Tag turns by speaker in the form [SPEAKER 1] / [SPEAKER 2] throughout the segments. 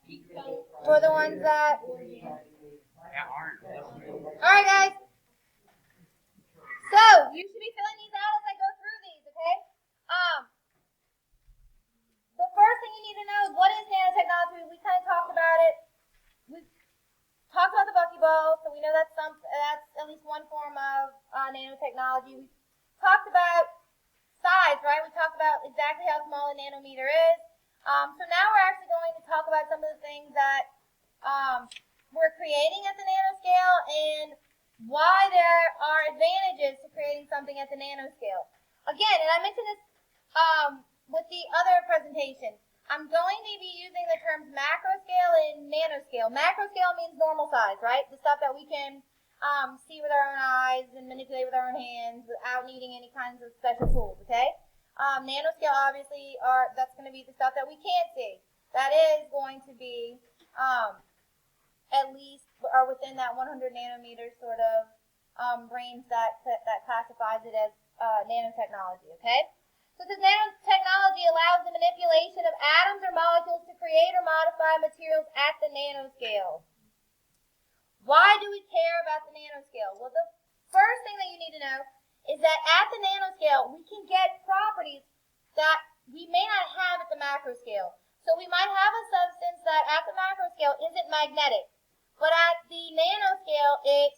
[SPEAKER 1] For the ones that... Alright, guys. So, you should be filling these out as I go through these, okay? The first thing you need to know is what is nanotechnology. We kind of talked about it. We talked about the buckyball, so we know that's at least one form of nanotechnology. We talked about size, right? We talked about exactly how small a nanometer is. So now we're actually going to talk about some of the things that we're creating at the nanoscale and why there are advantages to creating something at the nanoscale. Again, and I mentioned this with the other presentation, I'm going to be using the terms macro scale and nanoscale. Macro scale means normal size, right? The stuff that we can see with our own eyes and manipulate with our own hands without needing any kinds of special tools, okay? Nanoscale, obviously, that's going to be the stuff that we can't see. That is going to be at least or within that 100 nanometer sort of range that classifies it as nanotechnology, okay? So this nanotechnology allows the manipulation of atoms or molecules to create or modify materials at the nanoscale. Why do we care about the nanoscale? Well, the first thing that you need to know is that at the nanoscale, we can get properties that we may not have at the macro scale. So we might have a substance that at the macro scale isn't magnetic, but at the nanoscale it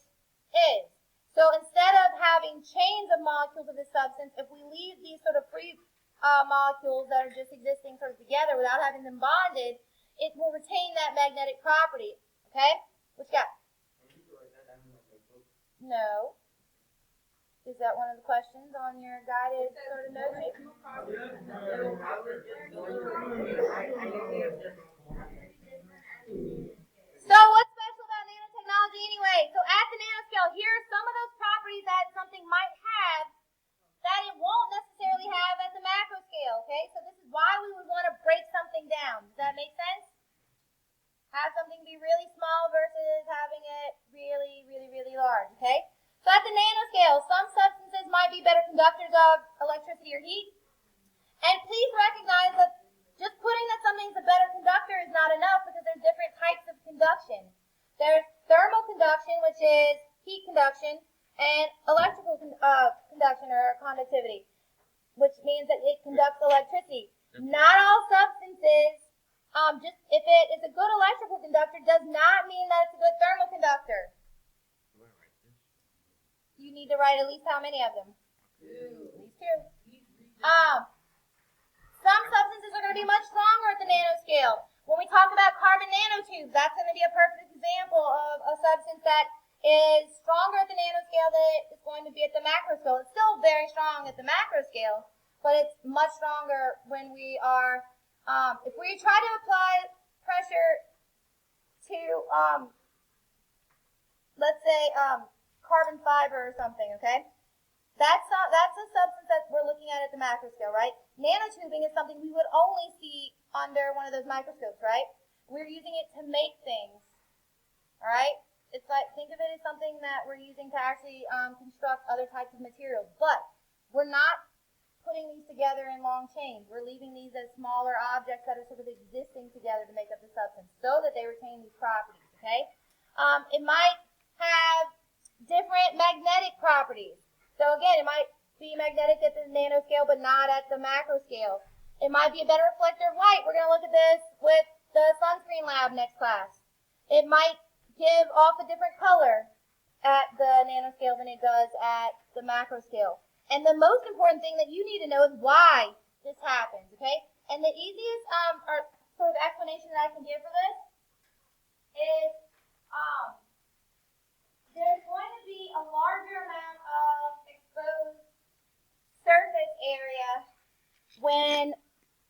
[SPEAKER 1] is. So instead of having chains of molecules of this substance, if we leave these sort of free molecules that are just existing sort of together without having them bonded, it will retain that magnetic property. Okay? What you got? No. Is that one of the questions on your guided sort of note sheet? So what's special about nanotechnology anyway? So at the nanoscale, here are some of those properties that something might have that it won't necessarily have at the macro scale, okay? So this is why we would want to break something down. Does that make sense? Have something be really small versus having it really, really, really large, okay? So at the nanoscale, some substances might be better conductors of electricity or heat. And please recognize that just putting that something's a better conductor is not enough because there's different types of conduction. There's thermal conduction, which is heat conduction, and electrical conduction or conductivity, which means that it conducts electricity. Not all substances, just if it is a good electrical conductor, does not mean that it's a good thermal conductor. You need to write at least how many of them? At least two. Some substances are going to be much stronger at the nanoscale. When we talk about carbon nanotubes, that's going to be a perfect example of a substance that is stronger at the nanoscale than it is going to be at the macro scale. It's still very strong at the macro scale, but it's much stronger when we are, if we try to apply pressure to, let's say, carbon fiber or something, okay? That's a substance that we're looking at the macro scale, right? Nanotubing is something we would only see under one of those microscopes, right? We're using it to make things, all right? It's like, think of it as something that we're using to actually construct other types of materials. But we're not putting these together in long chains. We're leaving these as smaller objects that are sort of existing together to make up the substance so that they retain these properties, okay? It might have different magnetic properties. So again, it might be magnetic at the nanoscale, but not at the macro scale. It might be a better reflector of light. We're going to look at this with the sunscreen lab next class. It might give off a different color at the nanoscale than it does at the macro scale. And the most important thing that you need to know is why this happens, okay? And the easiest or sort of explanation that I can give for this is there's going to be a larger amount of exposed surface area when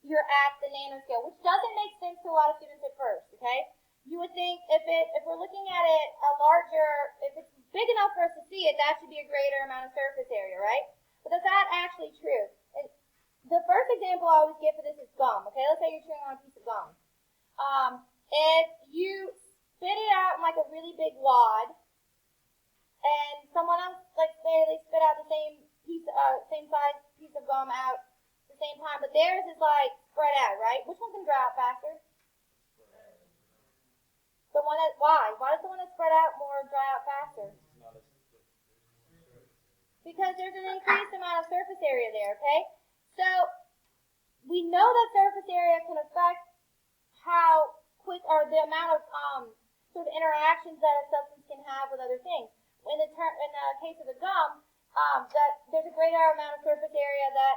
[SPEAKER 1] you're at the nanoscale, which doesn't make sense to a lot of students at first, okay? You would think if we're looking at it if it's big enough for us to see it, that should be a greater amount of surface area, right? But is that actually true? And the first example I always give for this is gum, okay? Let's say you're chewing on a piece of gum. If you spit it out in like a really big wad, and someone else, like say they spit out the same size piece of gum out at the same time, but theirs is like spread out, right? Which one can dry out faster? answer. Because there's an increased amount of surface area there, okay? So we know that surface area can affect how quick or the amount of sort of interactions that a substance can have with other things. In the case of the gum, that there's a greater amount of surface area that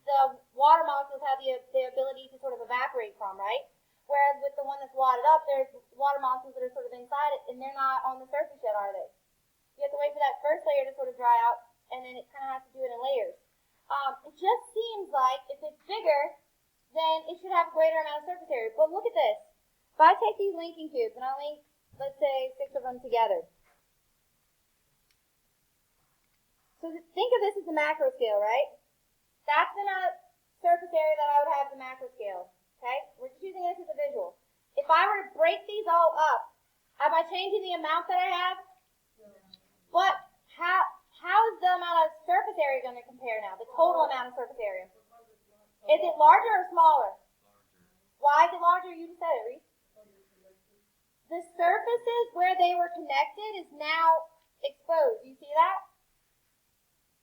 [SPEAKER 1] the water molecules have the ability to sort of evaporate from, right? Whereas with the one that's wadded up, there's water molecules that are sort of inside it, and they're not on the surface yet, are they? You have to wait for that first layer to sort of dry out, and then it kind of has to do it in layers. It just seems like if it's bigger, then it should have a greater amount of surface area. But look at this. If I take these linking cubes, and I link, let's say, 6 of them together. So think of this as the macro scale, right? That's the amount of surface area that I would have the macro scale. Okay? We're just using this as a visual. If I were to break these all up, am I changing the amount that I have? But how is the amount of surface area going to compare now? The total amount of surface area. Is it larger or smaller? Why is it larger? You just said it, Reese. The surfaces where they were connected is now exposed. You see that?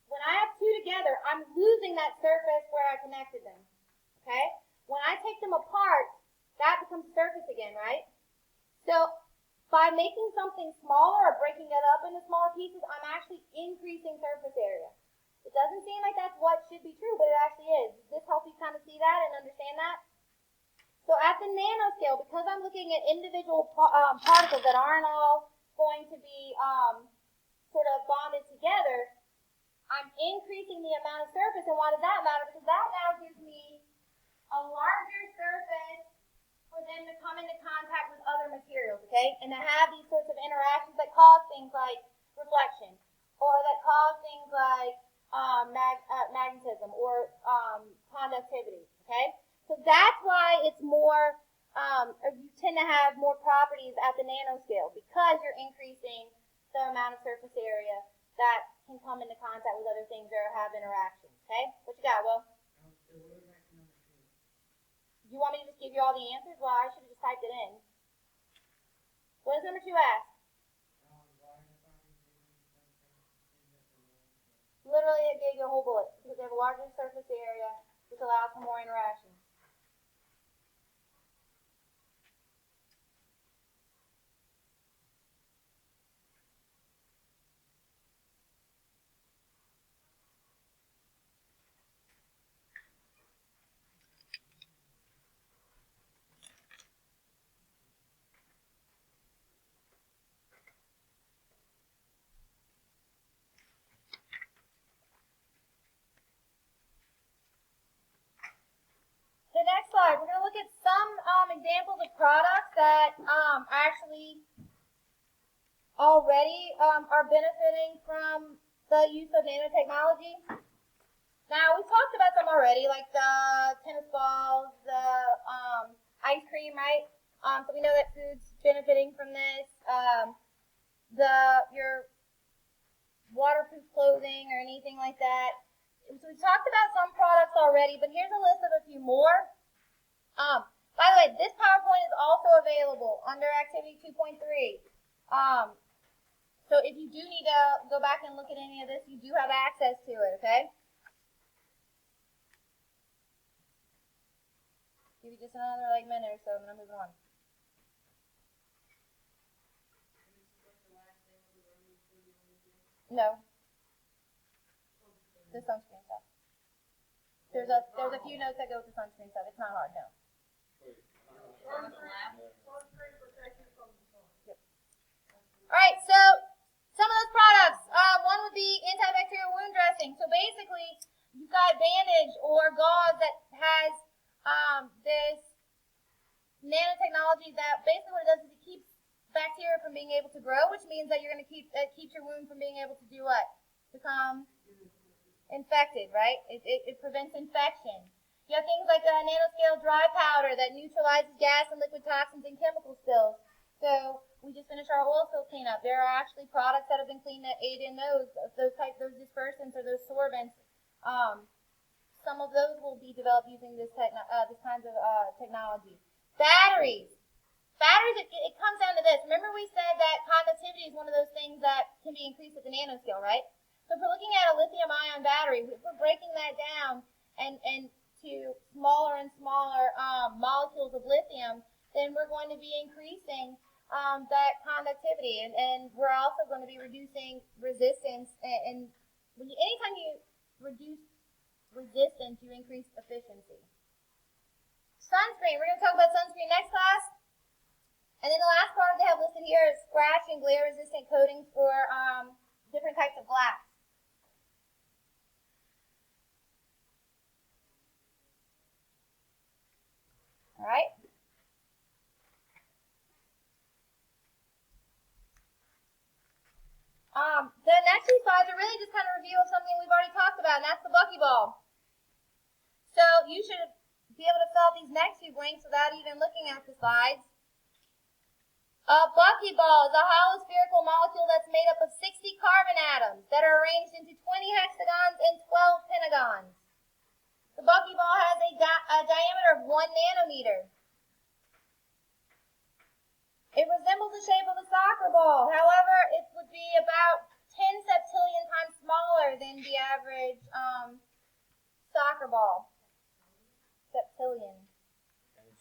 [SPEAKER 1] When I have two together, I'm losing that surface where I connected them. Okay? When I take them apart, that becomes surface again, right? So by making something smaller or breaking it up into smaller pieces, I'm actually increasing surface area. It doesn't seem like that's what should be true, but it actually is. Does this help you kind of see that and understand that? So at the nanoscale, because I'm looking at individual particles that aren't all going to be sort of bonded together, I'm increasing the amount of surface. And why does that matter? Because that now gives me a larger surface for them to come into contact with other materials, okay? And to have these sorts of interactions that cause things like reflection, or that cause things like magnetism or conductivity, okay? So that's why it's more, you tend to have more properties at the nanoscale because you're increasing the amount of surface area that can come into contact with other things or have interactions, okay? What you got, Will? You want me to just give you all the answers? Well, I should have just typed it in. What does number 2 ask? Literally, it gave you a whole bullet because they have a larger surface area, which allows for more interaction. The next slide, we're going to look at some examples of products that actually already are benefiting from the use of nanotechnology. Now, we've talked about some already, like the tennis balls, the ice cream, right? So we know that food's benefiting from this. Your waterproof clothing or anything like that. So we talked about some products already, but here's a list of a few more. By the way, this PowerPoint is also available under Activity 2.3. So if you do need to go back and look at any of this, you do have access to it, okay? Give you just another minute or so, and then I'm moving on. No. The sunscreen stuff. There's a few notes that go with the sunscreen stuff. It's not hard, no. Yep. All right, so some of those products. One would be antibacterial wound dressing. So basically, you've got bandage or gauze that has this nanotechnology that basically what it does is it keeps bacteria from being able to grow, which means that you're going to keep your wound from being able to do what? Become infected, right? It prevents infection. You have things like a nanoscale dry powder that neutralizes gas and liquid toxins and chemical spills. So we just finished our oil spill cleanup. There are actually products that have been cleaned that aid in those dispersants or those sorbents. Some of those will be developed using this kinds of technology. Batteries. Batteries, it comes down to this. Remember we said that conductivity is one of those things that can be increased at the nanoscale, right? So if we're looking at a lithium-ion battery, if we're breaking that down and to smaller and smaller molecules of lithium, then we're going to be increasing that conductivity, and we're also going to be reducing resistance. And anytime you reduce resistance, you increase efficiency. Sunscreen. We're going to talk about sunscreen next class. And then the last part they have listed here is scratch and glare-resistant coatings for different types of glass. All right. The next few slides are really just kind of a review of something we've already talked about, and that's the buckyball. So you should be able to fill out these next few blanks without even looking at the slides. A buckyball is a hollow spherical molecule that's made up of 60 carbon atoms that are arranged into 20 hexagons and 12 pentagons. The buckyball has a diameter of 1 nanometer. It resembles the shape of a soccer ball. However, it would be about 10 septillion times smaller than the average soccer ball. Septillion.
[SPEAKER 2] Is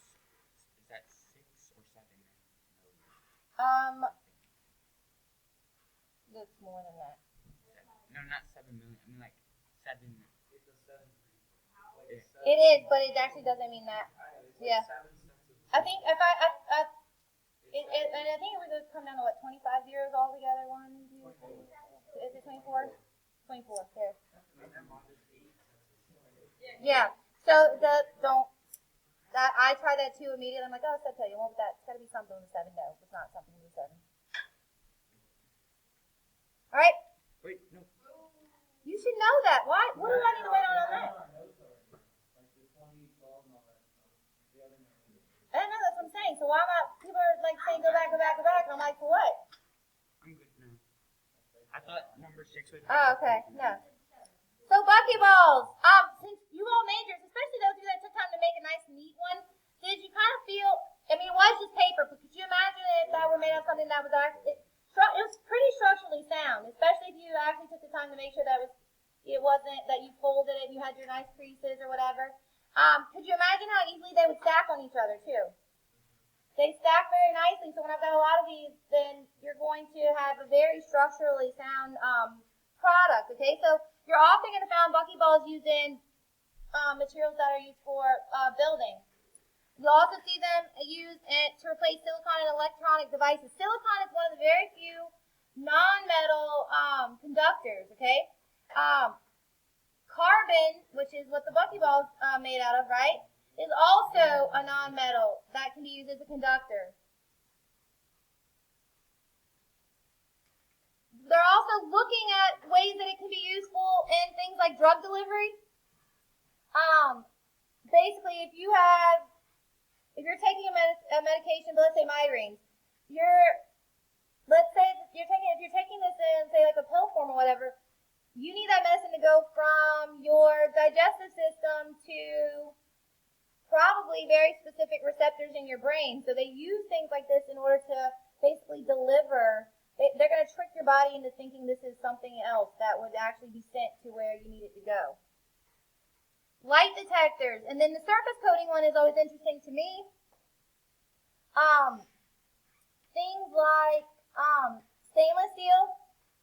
[SPEAKER 2] that 6 or 7 million?
[SPEAKER 1] It's more than that.
[SPEAKER 2] No, not 7 million. I mean like 7.
[SPEAKER 3] It's a 7.
[SPEAKER 1] It is, but it actually doesn't mean that. Yeah. I think if I think it would come down to what, 25 zeros altogether. 1, 2, 3. Is it 24? 24. There. Yeah. So I tried that too immediately. I'm like, oh, I'll tell you, well, that's got to be something with a 7. No, it's not something with a 7. All right.
[SPEAKER 2] Wait, no.
[SPEAKER 1] You should know that. Why? What do I need to wait on that? I know, that's what I'm saying. So why am I? People are like saying go back, and I'm like, for what?
[SPEAKER 2] I'm good now. I thought number 6 was.
[SPEAKER 1] Oh, okay. No. So buckyballs. Since you all majors, especially those of you that took time to make a nice neat one, did you kind of feel? I mean, it was just paper, but could you imagine if that were made of something that was actually? It was pretty structurally sound, especially if you actually took the time to make sure that it wasn't that you folded it and you had your nice creases or whatever. Could you imagine how easily they would stack on each other too? They stack very nicely, so when I've got a lot of these, then you're going to have a very structurally sound product, okay? So you're often going to find buckyballs used in materials that are used for building. You'll also see them used to replace silicon in electronic devices. Silicon is one of the very few non-metal conductors, okay? Carbon, which is what the buckyball is made out of, right, is also a non-metal that can be used as a conductor. They're also looking at ways that it can be useful in things like drug delivery. Basically, if you're taking a medication, but let's say migraines, if you're taking this in, say like a pill form or whatever, you need that medicine to go from your digestive system to probably very specific receptors in your brain. So they use things like this in order to basically deliver. They're going to trick your body into thinking this is something else that would actually be sent to where you need it to go. Light detectors. And then the surface coating one is always interesting to me. Things like stainless steel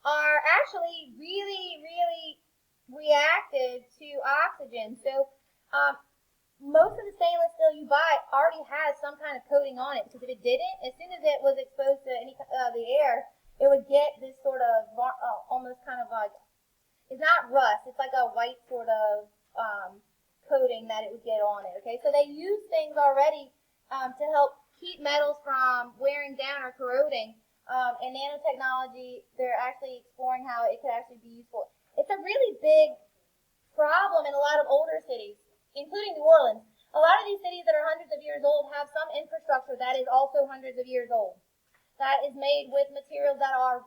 [SPEAKER 1] are actually really, really reactive to oxygen. So most of the stainless steel you buy already has some kind of coating on it, because if it didn't, as soon as it was exposed to any the air, it would get this sort of almost kind of like, it's not rust, it's like a white sort of coating that it would get on it. Okay, so they use things already to help keep metals from wearing down or corroding. In nanotechnology, they're actually exploring how it could actually be useful. It's a really big problem in a lot of older cities, including New Orleans. A lot of these cities that are hundreds of years old have some infrastructure that is also hundreds of years old. That is made with materials that are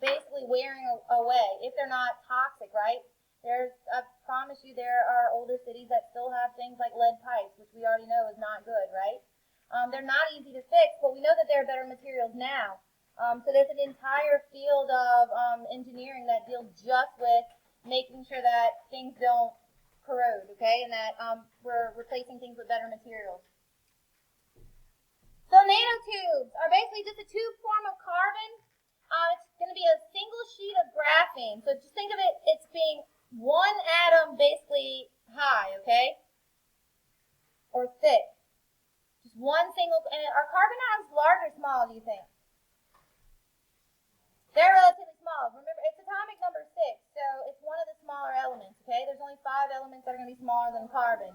[SPEAKER 1] basically wearing away, if they're not toxic, right? I promise you there are older cities that still have things like lead pipes, which we already know is not good, right? They're not easy to fix, but we know that there are better materials now. So there's an entire field of engineering that deals just with making sure that things don't corrode, okay, and that we're replacing things with better materials. So nanotubes are basically just a tube form of carbon. It's going to be a single sheet of graphene. So just think of it, it's being one atom basically high, okay, or thick. Just one single, and are carbon atoms large or small, do you think? They're relatively small. Remember, it's atomic number 6, so it's one of the smaller elements, okay? There's only 5 elements that are going to be smaller than carbon.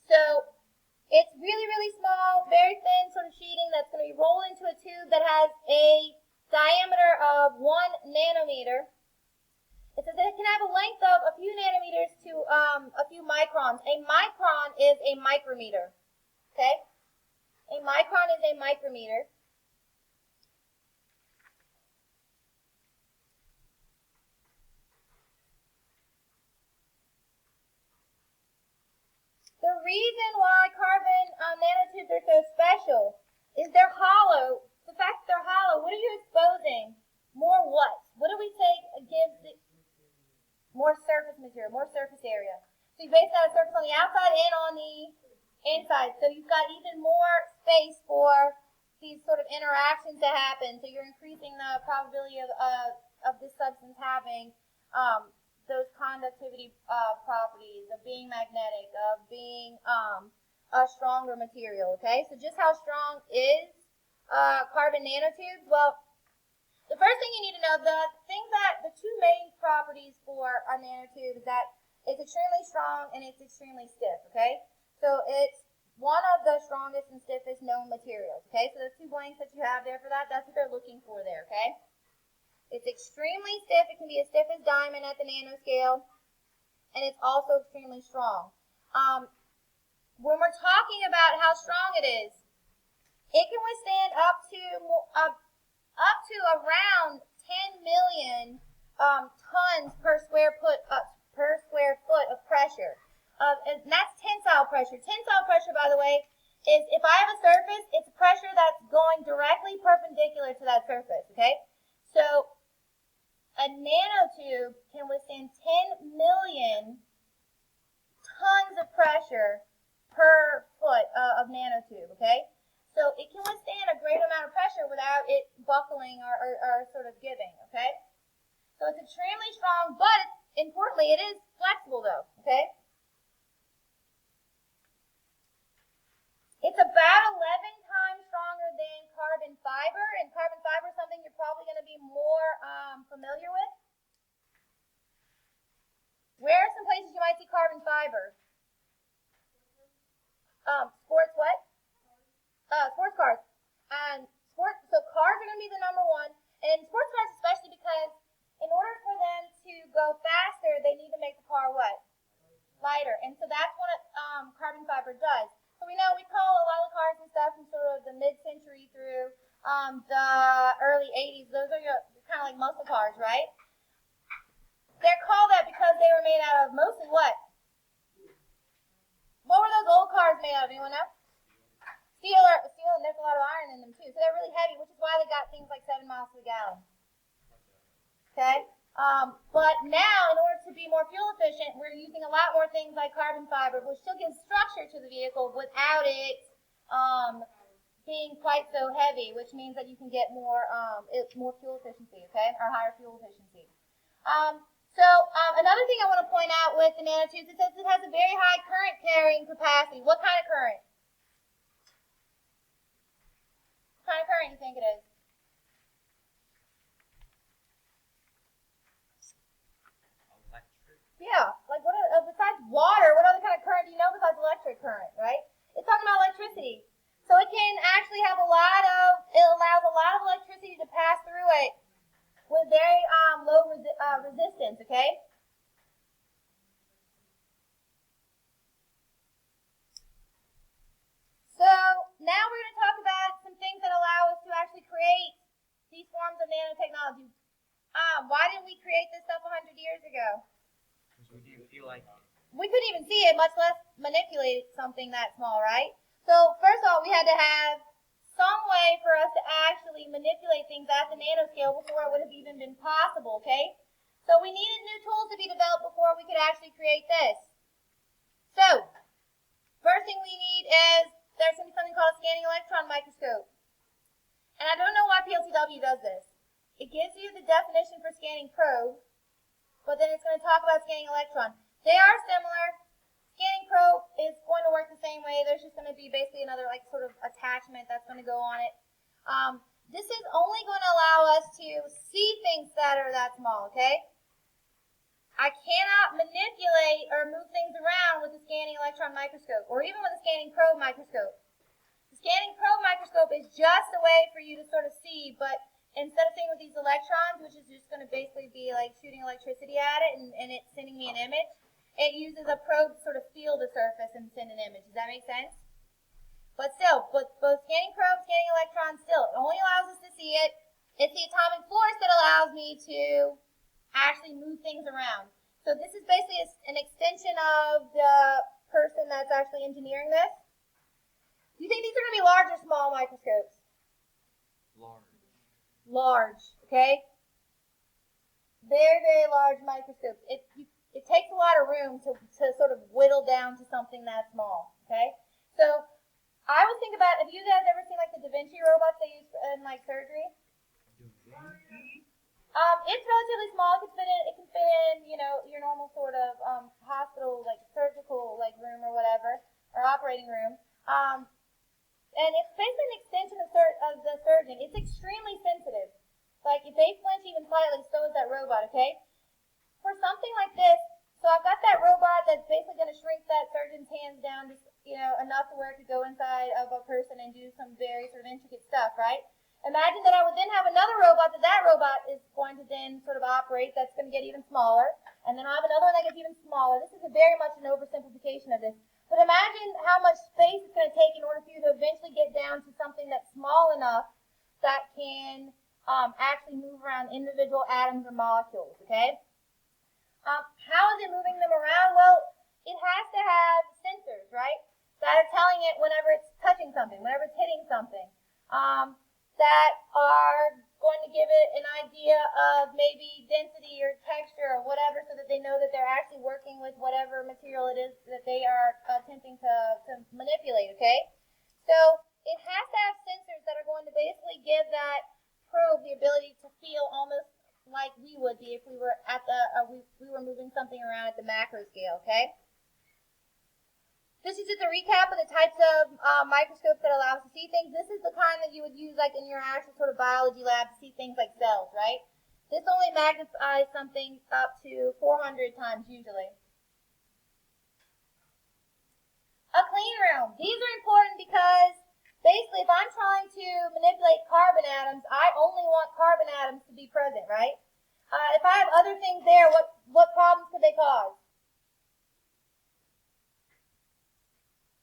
[SPEAKER 1] So it's really, really small, very thin sort of sheeting that's going to be rolled into a tube that has a diameter of 1 nanometer. It says that it can have a length of a few nanometers to a few microns. A micron is a micrometer. Okay? A micron is a micrometer. The reason why carbon nanotubes are so special is they're hollow. The fact that they're hollow, what are you exposing? More what? What do we say gives it more surface material, more surface area? So you basically got a surface on the outside and on the inside. So you've got even more space for these sort of interactions to happen. So you're increasing the probability of this substance having those conductivity properties, of being magnetic, of being a stronger material. Okay, so just how strong is carbon nanotubes? Well, the first thing you need to know, the two main properties for a nanotube is that it's extremely strong and it's extremely stiff. Okay, so it's one of the strongest and stiffest known materials. Okay, so those 2 blanks that you have there for that, that's what they're looking for there. Okay. It's extremely stiff. It can be as stiff as diamond at the nanoscale, and it's also extremely strong. When we're talking about how strong it is, it can withstand up to around 10 million tons per square foot of pressure. And that's tensile pressure. Tensile pressure, by the way, is if I have a surface, it's a pressure that's going directly perpendicular to that surface. Okay, so a nanotube can withstand 10 million tons of pressure per foot of nanotube, okay? So it can withstand a great amount of pressure without it buckling or sort of giving, okay? So it's extremely strong, but importantly, it is flexible though, okay? It's about 11 times stronger than carbon fiber, and carbon fiber is something you're probably going to be more familiar with. Where are some places you might see carbon fiber? Sports what? Sports cars. So cars are going to be the number 1, and sports cars especially because in order for them to go faster, they need to make the car what? Lighter, and so that's what carbon fiber does. So we know we call a lot of cars and stuff from sort of the mid-century through the early 80s. Those are kind of like muscle cars, right? They're called that because they were made out of mostly what? What were those old cars made out of? Anyone know? Steel, and there's a lot of iron in them too. So they're really heavy, which is why they got things like 7 miles to the gallon. Okay? But now, in order to be more fuel efficient, we're using a lot more things like carbon fiber, which still gives structure to the vehicle without it being quite so heavy, which means that you can get more fuel efficiency, okay, or higher fuel efficiency. Another thing I want to point out with the nanotubes, it says it has a very high current carrying capacity. What kind of current? What kind of current do you think it is? Yeah, like besides water, what other kind of current do you know besides electric current, right? It's talking about electricity. So it can actually have it allows a lot of electricity to pass through it with very low resistance, okay? So now we're going to talk about some things that allow us to actually create these forms of nanotechnology. Why didn't we create this stuff 100 years ago?
[SPEAKER 2] We didn't feel like it.
[SPEAKER 1] We couldn't even see it, much less manipulate something that small, right? So So first of all, we had to have some way for us to actually manipulate things at the nanoscale before it would have even been possible, okay? So we needed new tools to be developed before we could actually create this. So, first thing we need is, there's going to be something called a scanning electron microscope. And I don't know why PLCW does this. It gives you the definition for scanning probe, but then it's going to talk about scanning electron. They are similar. Scanning probe is going to work the same way. There's just going to be basically another like sort of attachment that's going to go on it. This is only going to allow us to see things that are that small, okay? I cannot manipulate or move things around with the scanning electron microscope or even with the scanning probe microscope. The scanning probe microscope is just a way for you to sort of see, but instead of seeing with these electrons, which is just going to basically be like shooting electricity at it and it sending me an image, it uses a probe to sort of feel the surface and send an image. Does that make sense? But still, both scanning probe, scanning electron, still, it only allows us to see it. It's the atomic force that allows me to actually move things around. So this is basically an extension of the person that's actually engineering this. Do you think these are going to be large or small microscopes?
[SPEAKER 2] Large.
[SPEAKER 1] Large, okay? Very, very large microscopes. It takes a lot of room to sort of whittle down to something that small, okay? So I would think about, have you guys ever seen like the Da Vinci robots they use in like surgery? It's relatively small. It can fit in, you know, your normal sort of hospital, like surgical, like room or whatever, or operating room. And it's basically an extension of the surgeon. It's extremely sensitive. Like if they flinch even slightly, so is that robot. Okay. For something like this, so I've got that robot that's basically going to shrink that surgeon's hands down, just enough to where it could go inside of a person and do some very sort of intricate stuff, right? Imagine that I would then have another robot that robot is going to then sort of operate that's going to get even smaller. And then I have another one that gets even smaller. This is very much an oversimplification of this. But imagine how much space it's going to take in order for you to eventually get down to something that's small enough that can actually move around individual atoms or molecules, okay? How is it moving them around? Well, it has to have sensors, right? That are telling it whenever it's touching something, whenever it's hitting something. That are going to give it an idea of maybe density or texture or whatever so that they know that they're actually working with whatever material it is that they are attempting to manipulate, okay? So it has to have sensors that are going to basically give that probe the ability to feel almost like we would be if we were at we were moving something around at the macro scale, okay? This is just a recap of the types of microscopes that allow us to see things. This is the kind that you would use like in your actual sort of biology lab to see things like cells, right? This only magnifies something up to 400 times usually. A clean room. These are important because basically if I'm trying to manipulate carbon atoms, I only want carbon atoms to be present, right? If I have other things there, what problems could they cause?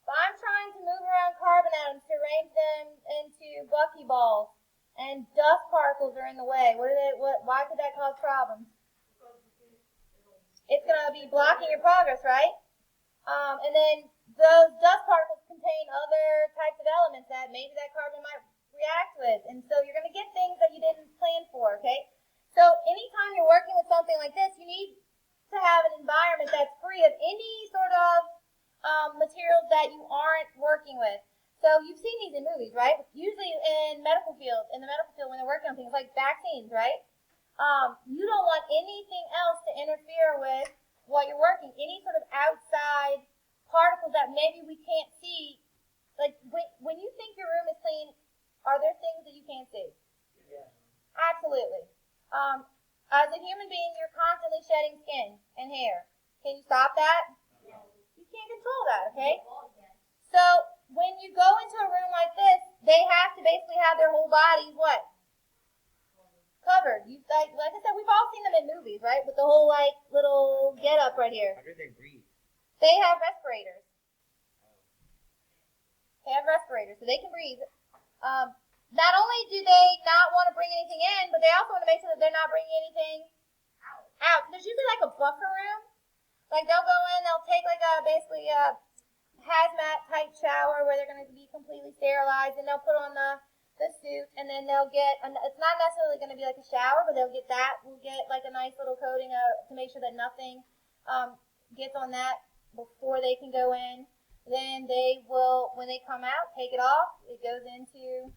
[SPEAKER 1] If I'm trying to move around carbon atoms to arrange them into buckyballs and dust particles are in the way, why could that cause problems? It's going to be blocking your progress, right? And then those dust particles contain other types of elements that maybe that carbon might react with. And so you're going to get things that you didn't plan for, okay? So anytime you're working with something like this, you need to have an environment that's free of any sort of materials that you aren't working with. So you've seen these in movies, right? Usually in the medical field, when they're working on things like vaccines, right? You don't want anything else to interfere with what you're working. Any sort of outside particles that maybe we can't see. Like when you think your room is clean, are there things that you can't see? Yeah. Absolutely. As a human being, you're constantly shedding skin and hair. Can you stop that? Can't control that, okay? So when you go into a room like this, they have to basically have their whole bodies what? Covered. Like I said, we've all seen them in movies, right? With the whole like little get up right here.
[SPEAKER 2] How do they breathe?
[SPEAKER 1] They have respirators. They have respirators, so they can breathe. Not only do they not want to bring anything in, but they also want to make sure that they're not bringing anything out. There's usually like a buffer room. Like they'll go in, they'll take like basically hazmat type shower where they're going to be completely sterilized, and they'll put on the suit, and then they'll get, it's not necessarily going to be like a shower, but they'll get that. We'll get like a nice little coating to make sure that nothing gets on that before they can go in. Then they will, when they come out, take it off. It goes into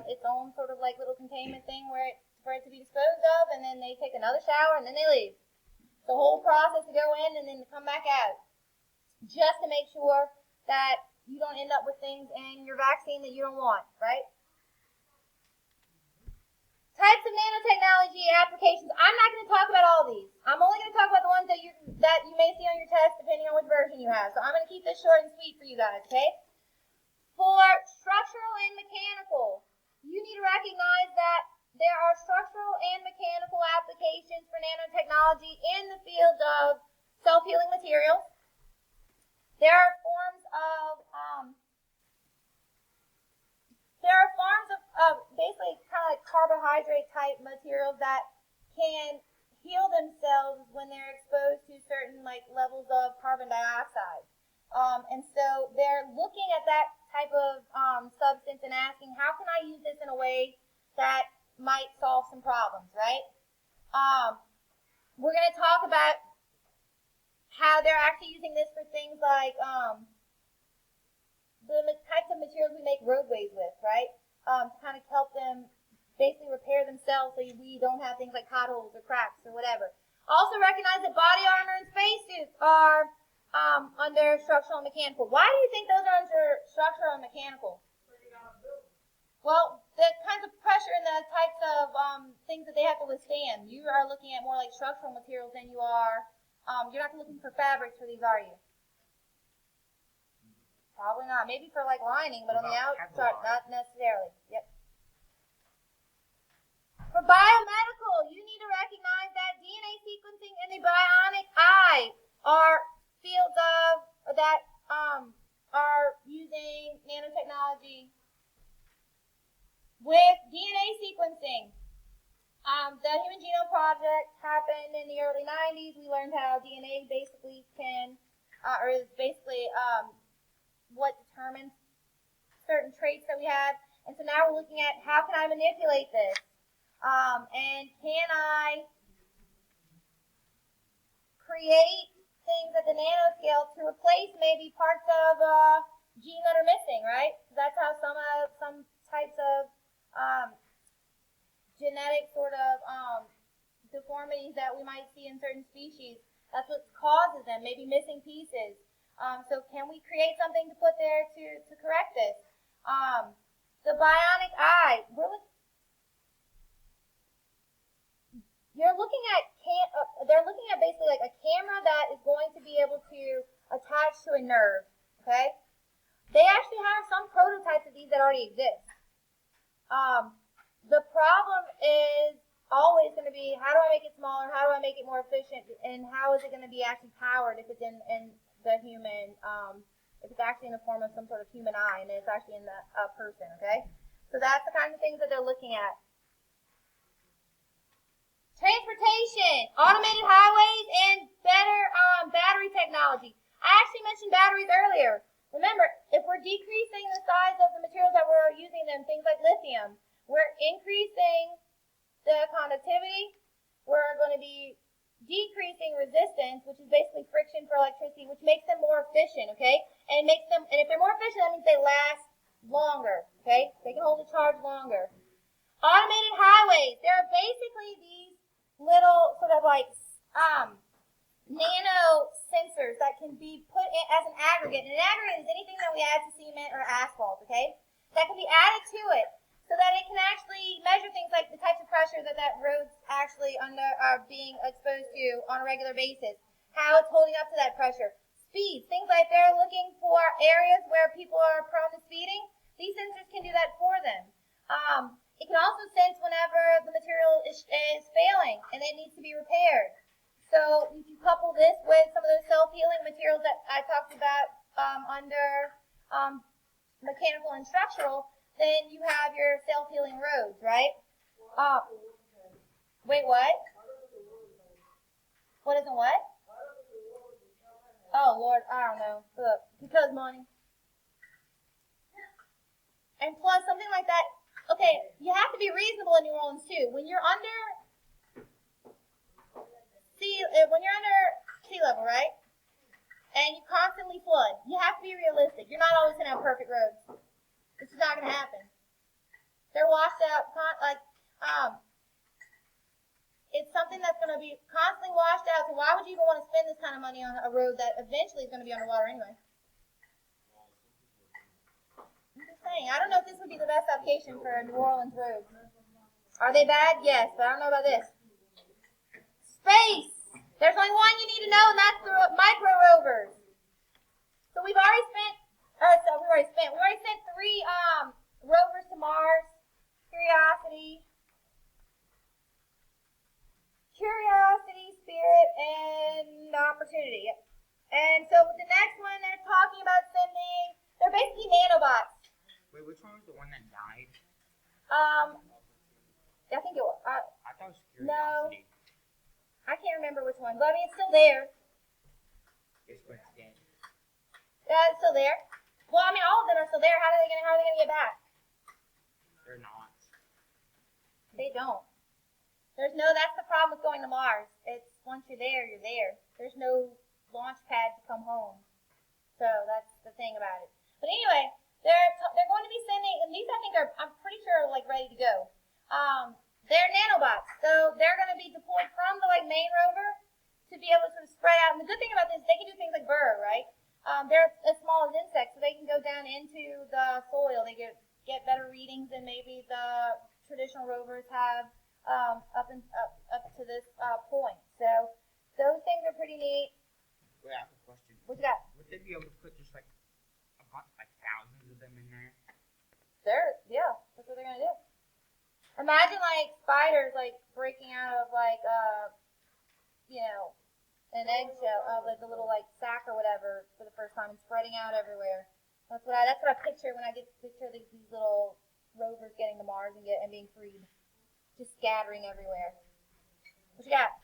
[SPEAKER 1] its own sort of like little containment thing for it to be disposed of, and then they take another shower, and then they leave. The whole process to go in and then to come back out, just to make sure that you don't end up with things in your vaccine that you don't want, right? Types of nanotechnology applications. I'm not going to talk about all these. I'm only going to talk about the ones that you may see on your test, depending on which version you have. So I'm going to keep this short and sweet for you guys, okay? For structural and mechanical, you need to recognize that there are structural and mechanical applications for nanotechnology in the field of self-healing materials. There are forms of basically kind of like carbohydrate type materials that can heal themselves when they're exposed to certain like levels of carbon dioxide. And so they're looking at that type of substance and asking, how can I use this in a way that might solve some problems, right? We're going to talk about how they're actually using this for things like the types of materials we make roadways with, right? To kind of help them basically repair themselves so we don't have things like potholes or cracks or whatever. Also recognize that body armor and spacesuits are under structural and mechanical. Why do you think those are under structural and mechanical? Well, the kinds of pressure and the types of things that they have to withstand. You are looking at more like structural materials than you are. You're not looking for fabrics for these, are you? Probably not. Maybe for like lining, but on the outside, not necessarily. Yep. For biomedical, you need to recognize that DNA sequencing and the bionic eye are fields that are using nanotechnology. With DNA sequencing, the Human Genome Project happened in the early 90s. We learned how DNA basically is basically what determines certain traits that we have. And so now we're looking at how can I manipulate this? And can I create things at the nanoscale to replace maybe parts of a gene that are missing, right? That's how some types of genetic sort of deformities that we might see in certain species. That's what causes them, maybe missing pieces. So can we create something to put there to correct this? The bionic eye. They're looking at basically like a camera that is going to be able to attach to a nerve. Okay. They actually have some prototypes of these that already exist. The problem is always going to be, how do I make it smaller? How do I make it more efficient? And how is it going to be actually powered if it's in the human, if it's actually in the form of some sort of human eye and it's actually in the person, okay? So that's the kind of things that they're looking at. Transportation, automated highways, and better battery technology. I actually mentioned batteries earlier. Remember, if we're decreasing the size of the materials that we're using them, things like lithium, we're increasing the conductivity. We're going to be decreasing resistance, which is basically friction for electricity, which makes them more efficient, okay? And if they're more efficient, that means they last longer, okay? They can hold the charge longer. Automated highways. They're basically these little sort of like nano sensors that can be put in as an aggregate. And an aggregate is anything that we add to cement or asphalt, okay? That can be added to it so that it can actually measure things like the types of pressure that roads actually are being exposed to on a regular basis, how it's holding up to that pressure. Speed, things like they're looking for areas where people are prone to speeding. These sensors can do that for them. It can also sense whenever the material is failing and it needs to be repaired. So if you couple this with some of those self-healing materials that I talked about under mechanical and structural, then you have your self-healing roads, right? Wait, what? What isn't what? Oh Lord, I don't know. Look, because money. And plus, something like that. Okay, you have to be reasonable in New Orleans too. When you're under sea level, right? And you constantly flood, you have to be realistic. You're not always gonna have perfect roads. This is not gonna happen. They're washed out, it's something that's gonna be constantly washed out. So why would you even want to spend this kind of money on a road that eventually is gonna be underwater anyway? I'm just saying. I don't know if this would be the best application for a New Orleans road. Are they bad? Yes, but I don't know about this. Space. There's only one you need to know, and that's the micro rovers. So we've already sent 3 rovers to Mars. Curiosity, Spirit, and Opportunity. And so the next one they're talking about sending, they're basically nanobots.
[SPEAKER 2] Wait, which one was the one that died?
[SPEAKER 1] I think it was.
[SPEAKER 2] I thought it was
[SPEAKER 1] No.
[SPEAKER 2] Curiosity.
[SPEAKER 1] I can't remember which one, but I mean, it's still there.
[SPEAKER 2] It's what's dead.
[SPEAKER 1] Yeah, it's still there. Well, I mean, all of them are still there. How are they gonna get back?
[SPEAKER 2] They're not.
[SPEAKER 1] They don't. That's the problem with going to Mars. It's once you're there, you're there. There's no launch pad to come home. So that's the thing about it. But anyway, they're going to be sending, and these I think I'm pretty sure are like ready to go. They're nanobots, so they're going to be deployed from the main rover to be able to sort of spread out. And the good thing about this, they can do things like burrow, right? They're as small as insects, so they can go down into the soil. They get better readings than maybe the traditional rovers have up to this point. So those things are pretty neat.
[SPEAKER 2] Wait, I have a question.
[SPEAKER 1] What you got?
[SPEAKER 2] Would they be able to put just like thousands of them in there?
[SPEAKER 1] Yeah, that's what they're gonna do. Imagine spiders breaking out of an eggshell of the little sac or whatever for the first time and spreading out everywhere. That's what I picture when I picture these little rovers getting to Mars and being freed, just scattering everywhere. What you got?